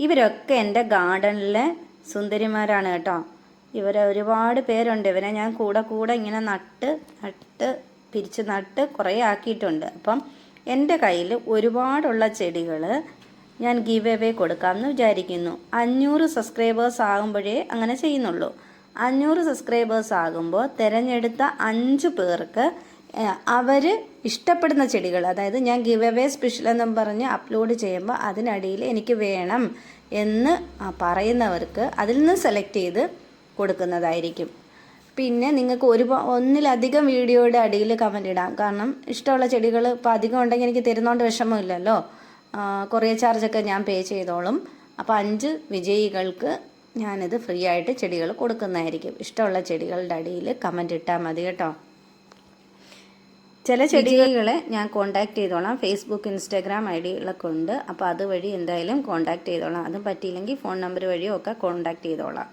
ഇവരൊക്കെ എൻ്റെ ഗാർഡനിലെ സുന്ദരിമാരാണ് കേട്ടോ. ഇവരെ ഒരുപാട് പേരുണ്ട്. ഇവരെ ഞാൻ കൂടെ ഇങ്ങനെ നട്ട് പിരിച്ച് നട്ട് കുറേ ആക്കിയിട്ടുണ്ട്. അപ്പം എൻ്റെ കയ്യിൽ ഒരുപാടുള്ള ചെടികൾ ഞാൻ ഗിവ് അവേ കൊടുക്കാമെന്ന് വിചാരിക്കുന്നു. 500 സബ്സ്ക്രൈബേഴ്സ് ആകുമ്പോഴേ അങ്ങനെ ചെയ്യുന്നുള്ളൂ. 500 സബ്സ്ക്രൈബേഴ്സ് ആകുമ്പോൾ തിരഞ്ഞെടുത്ത 5 പേർക്ക് അവർ ഇഷ്ടപ്പെടുന്ന ചെടികൾ, അതായത് ഞാൻ ഗിവ് അവേ സ്പെഷ്യൽ എന്നും പറഞ്ഞ് അപ്ലോഡ് ചെയ്യുമ്പോൾ അതിനടിയിൽ എനിക്ക് വേണം എന്ന് പറയുന്നവർക്ക് അതിൽ നിന്ന് സെലക്ട് ചെയ്ത് കൊടുക്കുന്നതായിരിക്കും. പിന്നെ നിങ്ങൾക്ക് ഒന്നിലധികം വീഡിയോയുടെ അടിയിൽ കമൻ്റ് ഇടാം. കാരണം ഇഷ്ടമുള്ള ചെടികൾ ഇപ്പോൾ അധികം ഉണ്ടെങ്കിൽ എനിക്ക് തരുന്നതുകൊണ്ട് വിഷമമില്ലല്ലോ. കൊറിയർ ചാർജൊക്കെ ഞാൻ പേ ചെയ്തോളും. അപ്പോൾ 5 വിജയികൾക്ക് ഞാനിത് ഫ്രീ ആയിട്ട് ചെടികൾ കൊടുക്കുന്നതായിരിക്കും. ഇഷ്ടമുള്ള ചെടികളുടെ അടിയിൽ കമൻ്റ് ഇട്ടാൽ മതി കേട്ടോ. ചില ചെടികളെ ഞാൻ കോൺടാക്റ്റ് ചെയ്തോളാം. ഫേസ്ബുക്ക്, ഇൻസ്റ്റാഗ്രാം ഐഡികളൊക്കെ ഉണ്ട്. അപ്പോൾ അതുവഴി എന്തായാലും കോൺടാക്റ്റ് ചെയ്തോളാം. അതും പറ്റിയില്ലെങ്കിൽ ഫോൺ നമ്പർ വഴിയോ ഒക്കെ കോൺടാക്റ്റ് ചെയ്തോളാം.